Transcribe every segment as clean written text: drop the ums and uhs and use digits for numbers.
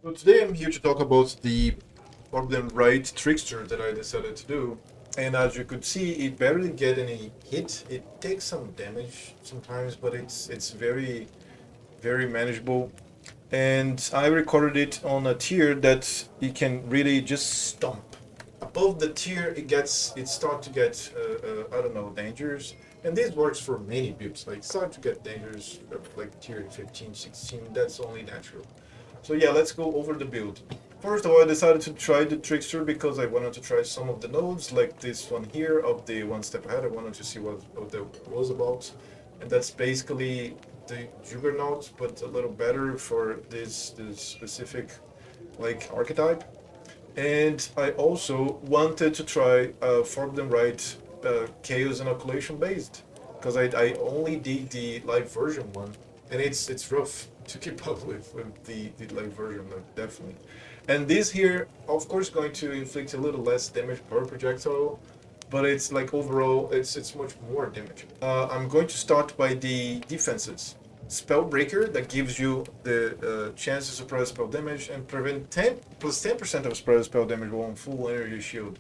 So today I'm here to talk about the problem Rite Trickster that I decided to do. And as you could see, it barely get any hit. It takes some damage sometimes, but it's very manageable. And I recorded it on a tier that it can really just stomp. Above the tier, it start to get I don't know, dangers. And this works for many builds. Like start to get dangers like tier 15, 16. That's only natural. So yeah, let's go over the build. First of all, I decided to try the Trickster because I wanted to try some of the nodes, like this one here of the one step ahead. I wanted to see what that was about. And that's basically the Juggernaut, but a little better for this specific like archetype. And I also wanted to try Form Them Right Chaos Inoculation based, because I only did the live version one, and it's rough to keep up with the live version, like, definitely. And this here, of course, going to inflict a little less damage per projectile, but it's like overall, it's much more damage. I'm going to start by the defenses. Spellbreaker that gives you the chance to suppress spell damage and prevent 10 plus 10% of spell damage on full energy shield,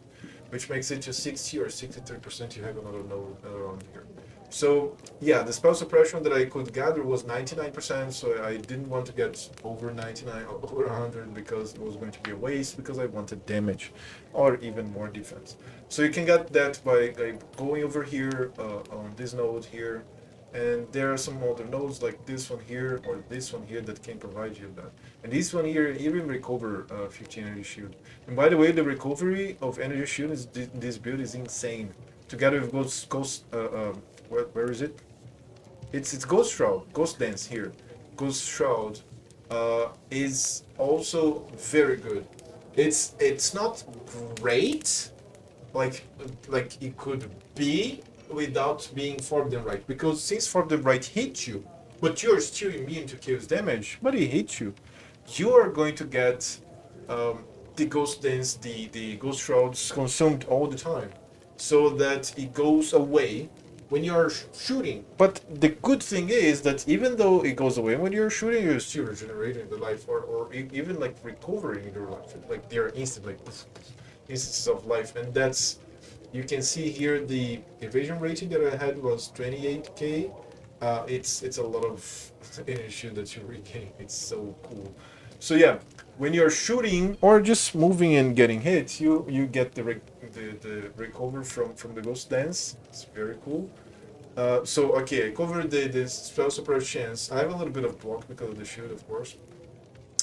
which makes it to 60 or 63%. You have another node on here. So yeah, the spell suppression that I could gather was 99%, so I didn't want to get over 99 or over 100 because it was going to be a waste, because I wanted damage or even more defense. So you can get that by going over here on this node here, and there are some other nodes like this one here or this one here that can provide you that. And this one here even recover 15 energy shield. And by the way, the recovery of energy shield is this build is insane. Together with Ghost where is it? It's Ghost Shroud, Ghost Dance here. Ghost Shroud is also very good. It's not great, like it could be without being Forbidden Right, because since Forbidden Right hits you, but you're still immune to chaos damage, but it hits you, you are going to get the Ghost Dance, the Ghost Shrouds consumed all the time, so that it goes away when you're shooting. But the good thing is that even though it goes away when you're shooting, you're still regenerating the life, or even like recovering your life. Like they're instant, like instances of life, and that's, you can see here the evasion rating that I had was 28k. It's a lot of energy that you regain. It's so cool. So yeah, when you're shooting or just moving and getting hit, you get the recover from the ghost dance. It's very cool. So okay, I covered the spell suppress chance. I have a little bit of block because of the shield, of course.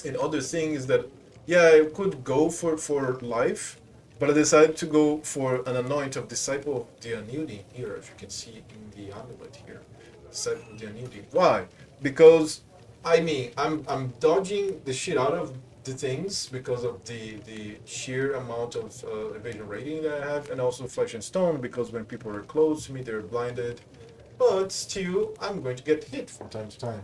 And other thing is that, yeah, I could go for life, but I decided to go for an anoint of Disciple of the Annuity here, as you can see in the amulet here. Disciple of the Annuity. Why? Because I mean, I'm dodging the shit out of the things because of the sheer amount of evasion rating that I have, and also Flesh and Stone, because when people are close to me, they're blinded. But still, I'm going to get hit from time to time.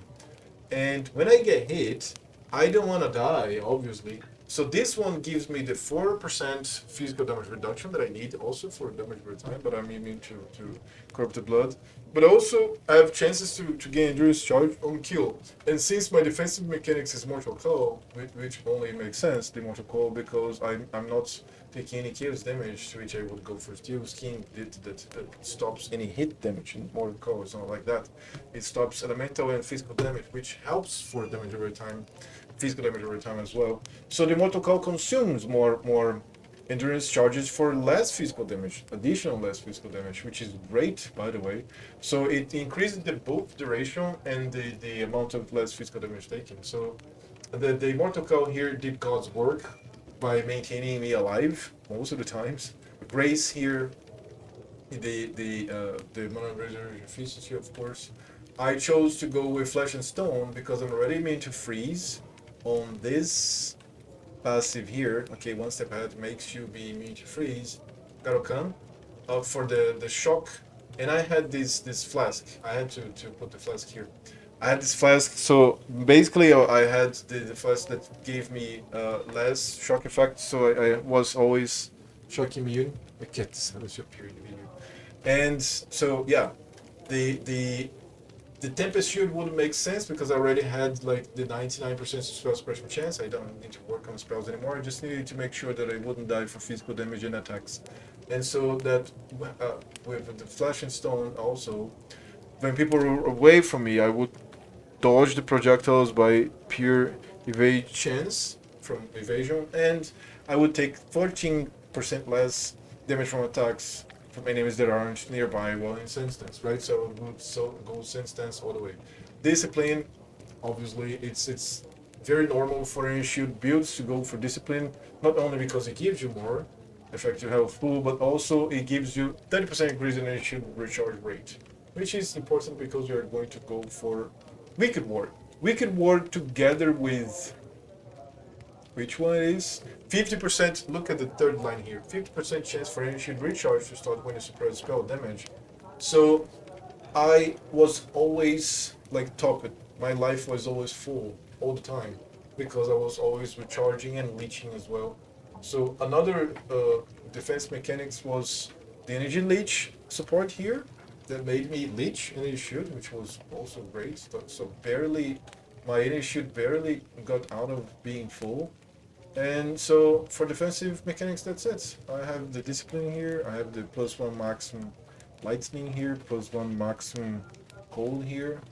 And when I get hit, I don't want to die, obviously. So this one gives me the 4% physical damage reduction that I need also for damage over time, but I'm immune to corrupted blood. But also, I have chances to gain endurance charge on kill. And since my defensive mechanics is Mortal Call, which only makes sense, the Mortal Call, because I'm not taking any chaos damage, to which I would go for Steel Skin that stops any hit damage in Mortal Call. It's not like that. It stops elemental and physical damage, which helps for damage over time, physical damage over time as well. So the Mortal Call consumes more endurance charges for less physical damage, additional less physical damage, which is great, by the way. So it increases the both duration and the amount of less physical damage taken. So the Immortal Call here did God's work by maintaining me alive most of the times. Grace here, the mana reserve efficiency, of course. I chose to go with Flesh and Stone because I'm already immune to freeze on this passive here. Okay, one step ahead makes you be immune to freeze. Garokan for the shock, and I had this flask. I had to put the flask here. I had this flask, so basically I had the flask that gave me less shock effect, so I was always shock immune. I get this out of your period immune. And so yeah, the The Tempest Shield wouldn't make sense because I already had like the 99% spell suppression chance. I don't need to work on spells anymore. I just needed to make sure that I wouldn't die for physical damage and attacks. And so that with the Flash and Stone also, when people were away from me, I would dodge the projectiles by pure evade chance from evasion, and I would take 14% less damage from attacks from enemies that aren't nearby while in Sense Stance, right? So I would go Sense Stance all the way. Discipline, obviously, it's very normal for any shield builds to go for discipline, not only because it gives you more effective health pool, but also it gives you 30% increase in any shield recharge rate, which is important because you're going to go for Wicked Ward. Wicked Ward together with which one is 50%. Look at the third line here. 50% chance for any shield recharge to start when you suppress spell damage. So I was always like top it. My life was always full all the time because I was always recharging and leeching as well. So another defense mechanics was the energy leech support here that made me leech energy shield, which was also great. So barely, my energy shield barely got out of being full. And so for defensive mechanics, that's it. I have the discipline here. I have the +1 maximum lightning here, +1 maximum cold here,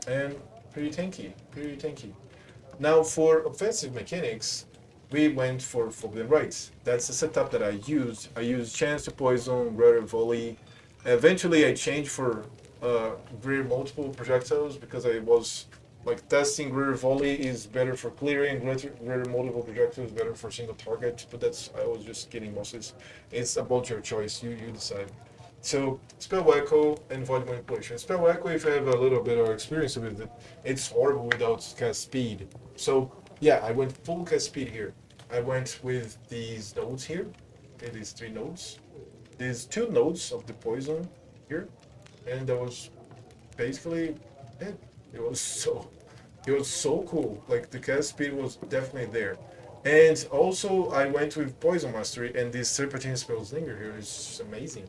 and pretty tanky, pretty tanky. Now for offensive mechanics, we went for Forbidden Rite. That's the setup that I used. I used Chance to Poison, Greater Volley. Eventually I changed for Greater Multiple Projectiles because I was like testing Greater Volley is better for clearing, Greater Multiple Projectiles is better for single target, but that's, I was just kidding Moses. It's about your choice, you decide. So Spell Echo and Void Manipulation. Spell Echo, if you have a little bit of experience with it, it's horrible without cast speed. So yeah, I went full cast speed here. I went with these nodes here, okay, these 3 nodes. These 2 nodes of the poison here, and that was basically it. It was so cool. Like the cast speed was definitely there. And also I went with Poison Mastery, and this Serpentine Spells Linger here is amazing.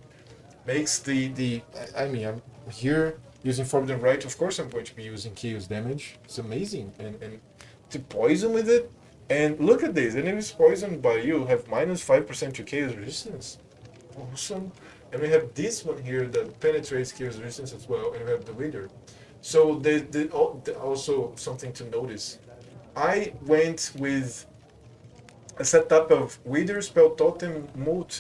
Makes the I mean, I'm here using Forbidden Rite. Of course I'm going to be using Chaos damage. It's amazing. And to poison with it, and look at this, enemies poisoned by you have -5% to Chaos resistance. Awesome. And we have this one here that penetrates Chaos resistance as well, and we have the Wither. So also something to notice. I went with a setup of Wither, Spell Totem,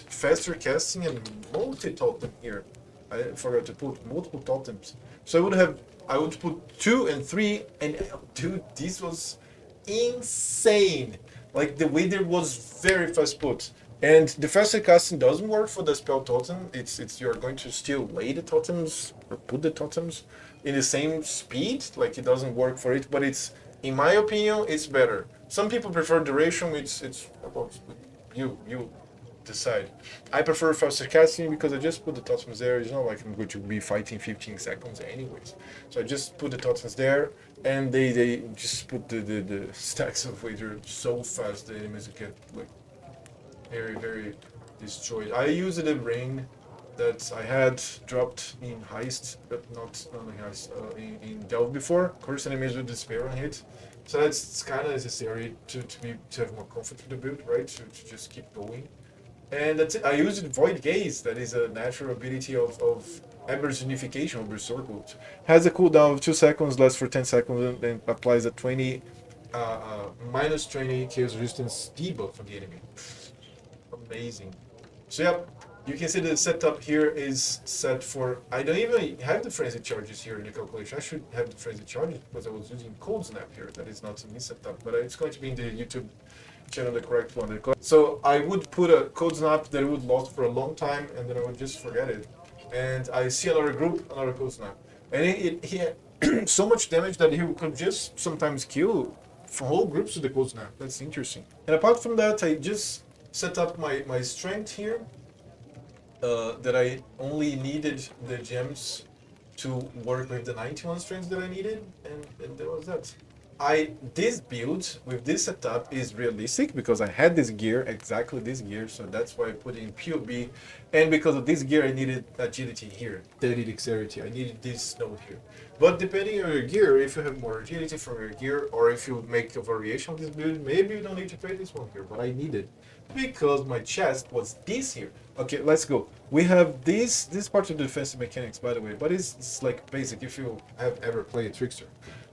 faster casting, and multi-totem here. I forgot to put multiple totems. So I would put 2 and 3, and dude, this was insane. Like the Wither was very fast put. And the faster casting doesn't work for the spell totem. It's you're going to still lay the totems or put the totems in the same speed. Like it doesn't work for it, but it's, in my opinion, it's better. Some people prefer duration. It's about you decide. I prefer faster casting because I just put the totems there. It's not like I'm going to be fighting 15 seconds anyways. So I just put the totems there, and they just put the stacks of Wither so fast the enemies get like very destroyed. I used a ring that I had dropped in Heist, but not in Heist, in Delve before. Of course, enemies with despair on hit, so that's kind of necessary to have more comfort with the build, right? To just keep going. And that's it. I used Void Gaze, that is a natural ability of Ember's Unification over Circle. Has a cooldown of 2 seconds, lasts for 10 seconds, and applies a -20 chaos resistance debuff on the enemy. Amazing. So yeah, you can see the setup here is set for, I don't even have the frenzy charges here in the calculation. I should have the frenzy charges because I was using Cold Snap here. That is not in this setup, but it's going to be in the YouTube channel, the correct one. So I would put a Cold Snap that would last for a long time, and then I would just forget it. And I see another group, another Cold Snap. And he had so much damage that he could just sometimes kill whole groups with the Cold Snap. That's interesting. And apart from that, I just set up my strength here, that I only needed the gems to work with the 91 strength that I needed, and that was that. this build with this setup is realistic because I had this gear, exactly this gear, so that's why I put in PoB. And because of this gear, I needed agility here, 30 dexterity. I needed this node here. But depending on your gear, if you have more agility from your gear, or if you make a variation of this build, maybe you don't need to trade this one here. But I needed because my chest was this here. Okay, let's go. We have this part of the defensive mechanics, by the way, but it's like basic if you have ever played Trickster.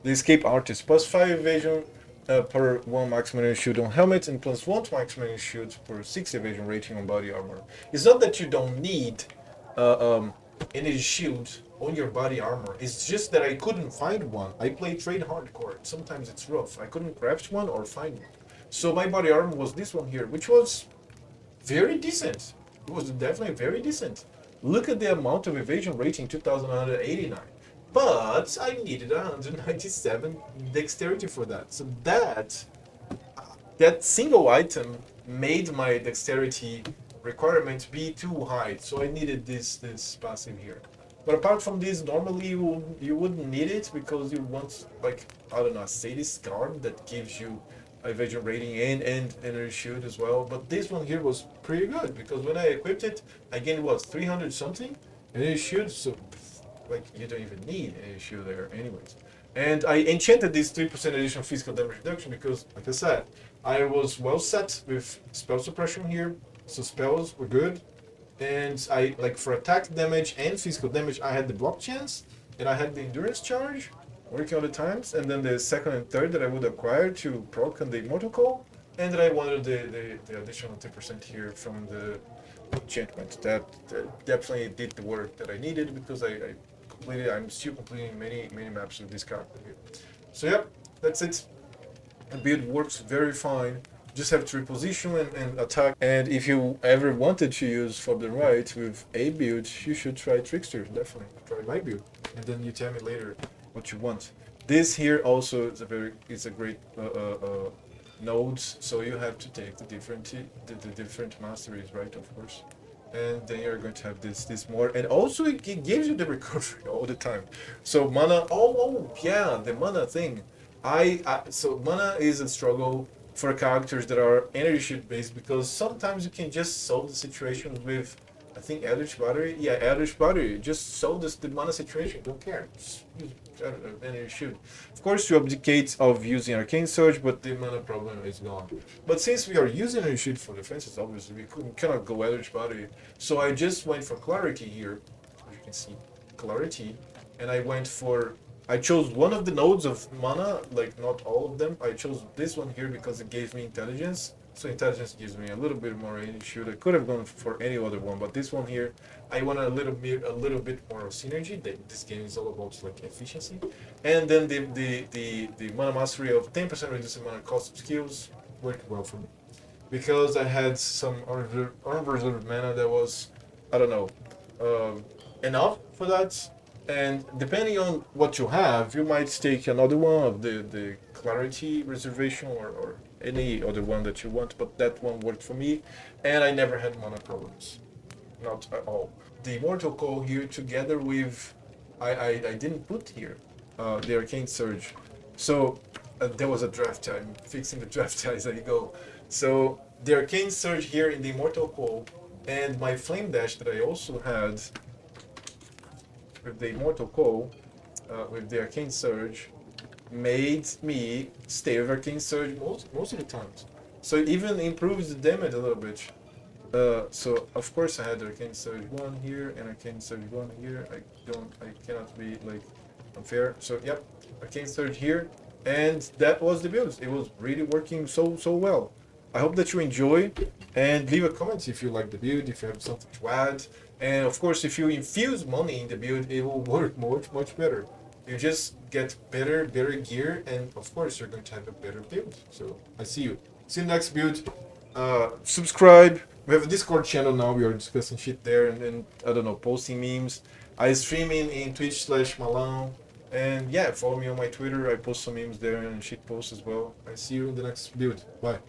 The escape artist plus 5 evasion per 1 maximum shield on helmet and plus 1 maximum shield per 6 evasion rating on body armor. It's not that you don't need any shield on your body armor. It's just that I couldn't find one. I play trade hardcore. Sometimes it's rough. I couldn't craft one or find one. So my body armor was this one here, which was very decent. It was definitely very decent. Look at the amount of evasion rating, 2189. But I needed 197 dexterity for that. So that single item made my dexterity requirement be too high. So I needed this passive here. But apart from this, normally you wouldn't need it because you want, like, I don't know, a Sadist guard that gives you evasion rating and energy shield as well. But this one here was pretty good because when I equipped it, I gained what, 300 something energy shield. So like you don't even need any shield there anyways. And I enchanted this 3% additional physical damage reduction because, like I said, I was well set with spell suppression here, so spells were good. And I, like, for attack damage and physical damage, I had the block chance, and I had the endurance charge, working all the times, and then the second and third that I would acquire to proc on the Immortal Call, and then I wanted the additional 10% here from the enchantment. That definitely did the work that I needed because I'm still completing many maps with this character here. So yep, that's it. The build works very fine. Just have to reposition and attack. And if you ever wanted to use Forbidden Rite with a build, you should try Trickster. Definitely try my build, and then you tell me later what you want. This here also is a great nodes. So you have to take the different masteries, right? Of course. And then you're going to have this more, and also it gives you the recovery all the time. So mana, oh yeah, the mana thing. So mana is a struggle for characters that are energy shield based because sometimes you can just solve the situation with, I think, Eldritch Battery. Yeah, Eldritch Battery. Just solve the mana situation. Don't care. Just use energy shield. Of course, you abdicate of using Arcane Surge, but the mana problem is gone. But since we are using energy shield for defenses, obviously we cannot go Eldritch Battery. So I just went for Clarity here, as you can see, Clarity, and I chose one of the nodes of mana, like not all of them. I chose this one here because it gave me intelligence. So intelligence gives me a little bit more energy shield. I could have gone for any other one, but this one here, I want a little bit more of synergy. This game is all about like efficiency. And then the mana mastery of 10% reducing mana cost of skills worked well for me because I had some unreserved mana that was, I don't know, enough for that. And depending on what you have, you might take another one of the Clarity Reservation or any other one that you want, but that one worked for me, and I never had mana problems. Not at all. The Immortal Call here together with, I didn't put here, the Arcane Surge. So there was a draft. I'm fixing the draft as I go. So the Arcane Surge here in the Immortal Call, and my Flame Dash that I also had with the Immortal Call, with the Arcane Surge, made me stay with Arcane Surge most of the times. So it even improves the damage a little bit. So of course I had Arcane Surge 1 here and Arcane Surge 1 here. I cannot be like unfair. So yep, Arcane Surge here, and that was the build. It was really working so well. I hope that you enjoy, and leave a comment if you like the build, if you have something to add. And of course, if you infuse money in the build, it will work much better. You just get better gear, and of course, you're going to have a better build. So I see you. See you next build. Subscribe. We have a Discord channel now. We are discussing shit there, and I don't know, posting memes. I stream in Twitch/Malão. And yeah, follow me on my Twitter. I post some memes there and shit posts as well. I see you in the next build. Bye.